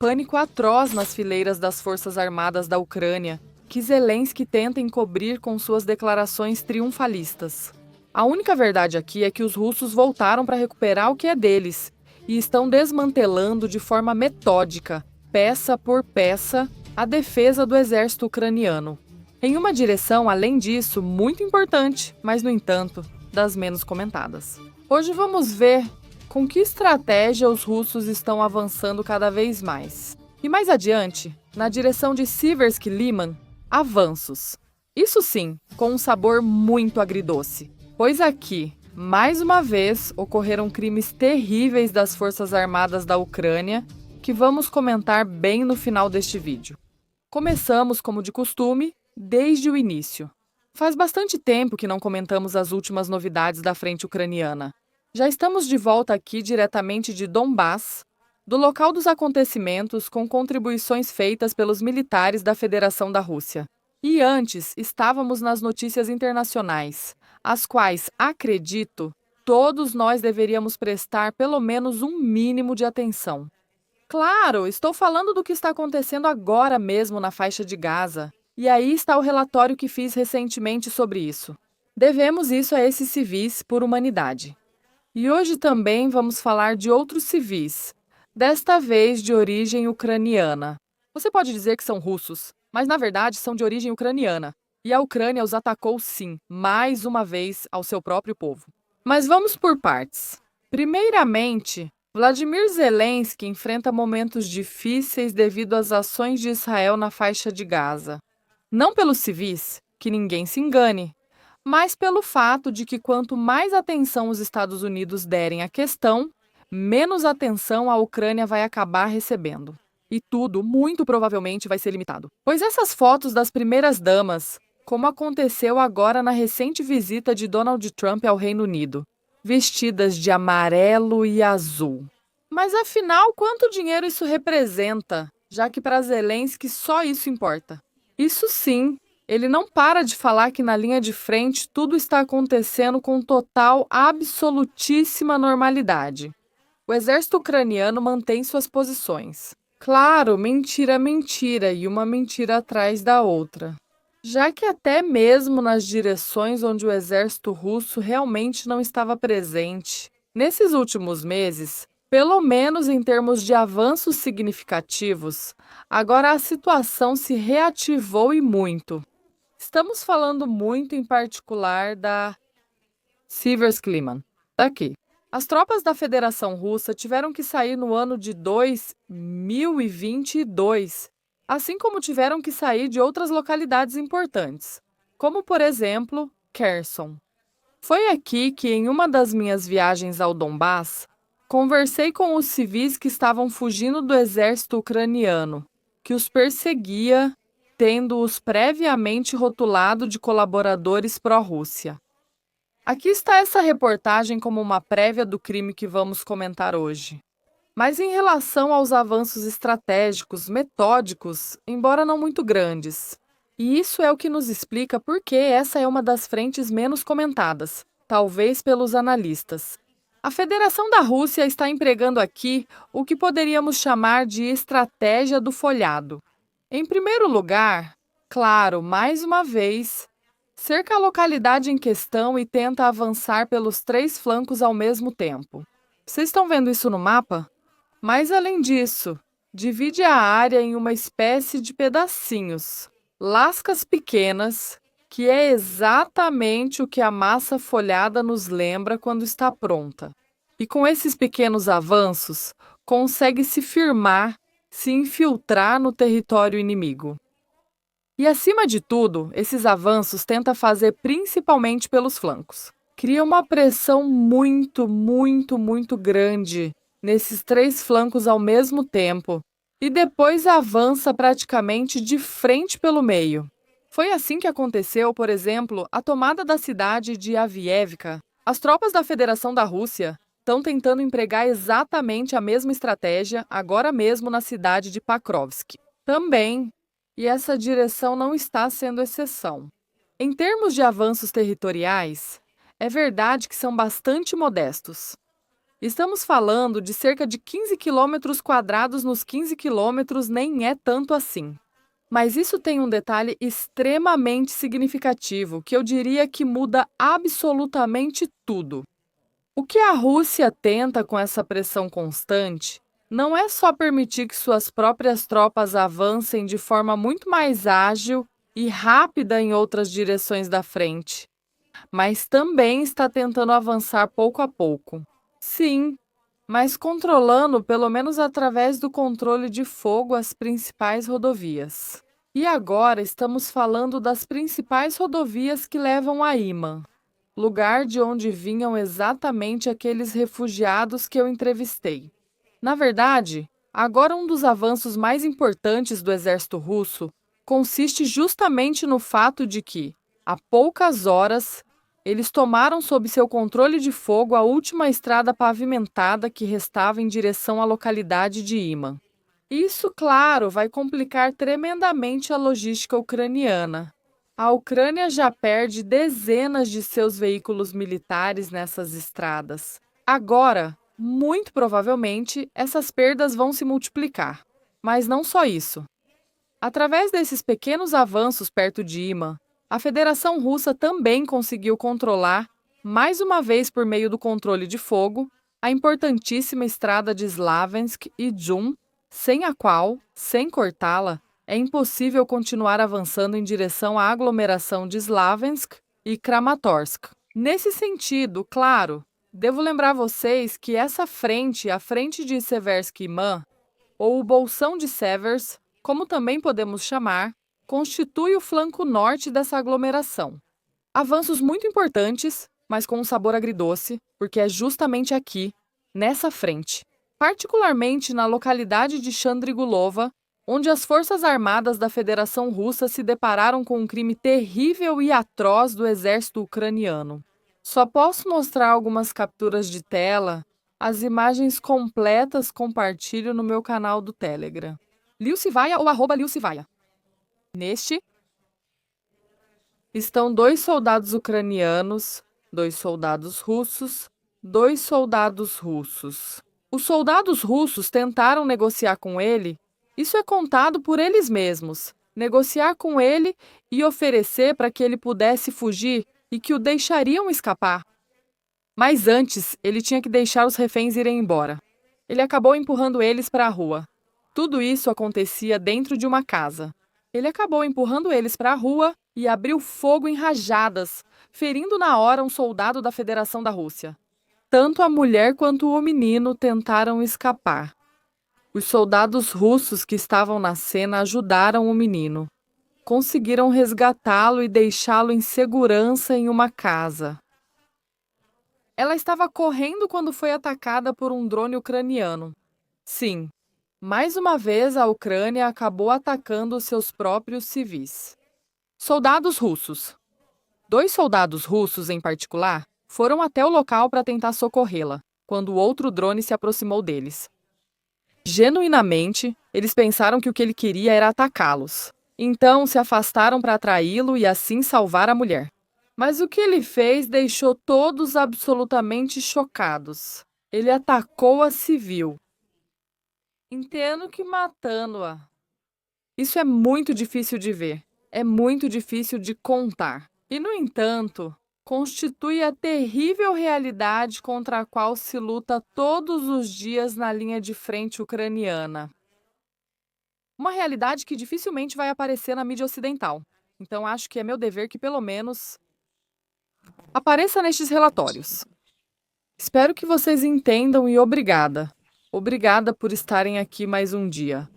Pânico atroz nas fileiras das forças armadas da Ucrânia, que Zelensky tenta encobrir com suas declarações triunfalistas. A única verdade aqui é que os russos voltaram para recuperar o que é deles e estão desmantelando de forma metódica, peça por peça, a defesa do exército ucraniano. Em uma direção, além disso, muito importante, mas, no entanto, das menos comentadas. Hoje vamos ver com que estratégia os russos estão avançando cada vez mais. E mais adiante, na direção de Sieversk-Liman, avanços. Isso sim, com um sabor muito agridoce. Pois aqui, mais uma vez, ocorreram crimes terríveis das Forças Armadas da Ucrânia, que vamos comentar bem no final deste vídeo. Começamos, como de costume, desde o início. Faz bastante tempo que não comentamos as últimas novidades da frente ucraniana. Já estamos de volta aqui diretamente de Donbass, do local dos acontecimentos, com contribuições feitas pelos militares da Federação da Rússia. E antes, estávamos nas notícias internacionais, às quais, acredito, todos nós deveríamos prestar pelo menos um mínimo de atenção. Claro, estou falando do que está acontecendo agora mesmo na faixa de Gaza. E aí está o relatório que fiz recentemente sobre isso. Devemos isso a esses civis por humanidade. E hoje também vamos falar de outros civis, desta vez de origem ucraniana. Você pode dizer que são russos, mas na verdade são de origem ucraniana. E a Ucrânia os atacou sim, mais uma vez, ao seu próprio povo. Mas vamos por partes. Primeiramente, Vladimir Zelensky enfrenta momentos difíceis devido às ações de Israel na faixa de Gaza. Não pelos civis, que ninguém se engane, mas pelo fato de que quanto mais atenção os Estados Unidos derem à questão, menos atenção a Ucrânia vai acabar recebendo. E tudo, muito provavelmente, vai ser limitado. Pois essas fotos das primeiras damas, como aconteceu agora na recente visita de Donald Trump ao Reino Unido, vestidas de amarelo e azul. Mas afinal, quanto dinheiro isso representa, já que para Zelensky só isso importa? Isso sim, ele não para de falar que na linha de frente tudo está acontecendo com total, absolutíssima normalidade. O exército ucraniano mantém suas posições. Claro, mentira, mentira, e uma mentira atrás da outra. Já que até mesmo nas direções onde o exército russo realmente não estava presente. Nesses últimos meses, pelo menos em termos de avanços significativos, agora a situação se reativou e muito. Estamos falando muito em particular da Sieversk-Liman. Daqui. As tropas da Federação Russa tiveram que sair no ano de 2022, assim como tiveram que sair de outras localidades importantes, como, por exemplo, Kherson. Foi aqui que, em uma das minhas viagens ao Donbass, conversei com os civis que estavam fugindo do exército ucraniano, que os perseguia, tendo-os previamente rotulado de colaboradores pró-Rússia. Aqui está essa reportagem como uma prévia do crime que vamos comentar hoje. Mas em relação aos avanços estratégicos, metódicos, embora não muito grandes. E isso é o que nos explica por que essa é uma das frentes menos comentadas, talvez pelos analistas. A Federação da Rússia está empregando aqui o que poderíamos chamar de estratégia do folhado. Em primeiro lugar, claro, mais uma vez, cerca a localidade em questão e tenta avançar pelos 3 flancos ao mesmo tempo. Vocês estão vendo isso no mapa? Mas, além disso, divide a área em uma espécie de pedacinhos, lascas pequenas, que é exatamente o que a massa folhada nos lembra quando está pronta. E com esses pequenos avanços, consegue se firmar, se infiltrar no território inimigo. E, acima de tudo, esses avanços tenta fazer principalmente pelos flancos. Cria uma pressão muito, muito, muito grande nesses 3 flancos ao mesmo tempo, e depois avança praticamente de frente pelo meio. Foi assim que aconteceu, por exemplo, a tomada da cidade de Avdiivka. As tropas da Federação da Rússia estão tentando empregar exatamente a mesma estratégia agora mesmo na cidade de Pakrovsk. Também, e essa direção não está sendo exceção. Em termos de avanços territoriais, é verdade que são bastante modestos. Estamos falando de cerca de 15 quilômetros quadrados nos 15 quilômetros, nem é tanto assim. Mas isso tem um detalhe extremamente significativo, que eu diria que muda absolutamente tudo. O que a Rússia tenta com essa pressão constante não é só permitir que suas próprias tropas avancem de forma muito mais ágil e rápida em outras direções da frente, mas também está tentando avançar pouco a pouco. Sim, mas controlando, pelo menos através do controle de fogo, as principais rodovias. E agora estamos falando das principais rodovias que levam a Iman, lugar de onde vinham exatamente aqueles refugiados que eu entrevistei. Na verdade, agora um dos avanços mais importantes do exército russo consiste justamente no fato de que, há poucas horas, eles tomaram sob seu controle de fogo a última estrada pavimentada que restava em direção à localidade de Iman. Isso, claro, vai complicar tremendamente a logística ucraniana. A Ucrânia já perde dezenas de seus veículos militares nessas estradas. Agora, muito provavelmente, essas perdas vão se multiplicar. Mas não só isso. Através desses pequenos avanços perto de Iman, a Federação Russa também conseguiu controlar, mais uma vez por meio do controle de fogo, a importantíssima estrada de Slavensk e Jum, sem a qual, sem cortá-la, é impossível continuar avançando em direção à aglomeração de Slavensk e Kramatorsk. Nesse sentido, claro, devo lembrar vocês que essa frente, a frente de Seversky Iman, ou o Bolsão de Severs, como também podemos chamar, constitui o flanco norte dessa aglomeração. Avanços muito importantes, mas com um sabor agridoce, porque é justamente aqui, nessa frente, particularmente na localidade de Chandrigulova, onde as forças armadas da Federação Russa se depararam com um crime terrível e atroz do exército ucraniano. Só posso mostrar algumas capturas de tela. As imagens completas compartilho no meu canal do Telegram. Liusivaia ou @Liusivaia. Neste, estão 2 soldados ucranianos, 2 soldados russos, 2 soldados russos. Os soldados russos tentaram negociar com ele, isso é contado por eles mesmos, negociar com ele e oferecer para que ele pudesse fugir e que o deixariam escapar. Mas antes, ele tinha que deixar os reféns irem embora. Ele acabou empurrando eles para a rua. Tudo isso acontecia dentro de uma casa. Ele acabou empurrando eles para a rua e abriu fogo em rajadas, ferindo na hora um soldado da Federação da Rússia. Tanto a mulher quanto o menino tentaram escapar. Os soldados russos que estavam na cena ajudaram o menino. Conseguiram resgatá-lo e deixá-lo em segurança em uma casa. Ela estava correndo quando foi atacada por um drone ucraniano. Sim, mais uma vez a Ucrânia acabou atacando seus próprios civis. Soldados russos. 2 soldados russos, em particular, foram até o local para tentar socorrê-la, quando outro drone se aproximou deles. Genuinamente, eles pensaram que o que ele queria era atacá-los. Então, se afastaram para atraí-lo e assim salvar a mulher. Mas o que ele fez deixou todos absolutamente chocados. Ele atacou a civil. Entendo que matando-a. Isso é muito difícil de ver. É muito difícil de contar. E, no entanto, constitui a terrível realidade contra a qual se luta todos os dias na linha de frente ucraniana. Uma realidade que dificilmente vai aparecer na mídia ocidental. Então, acho que é meu dever que, pelo menos, apareça nestes relatórios. Espero que vocês entendam e obrigada. Obrigada por estarem aqui mais um dia.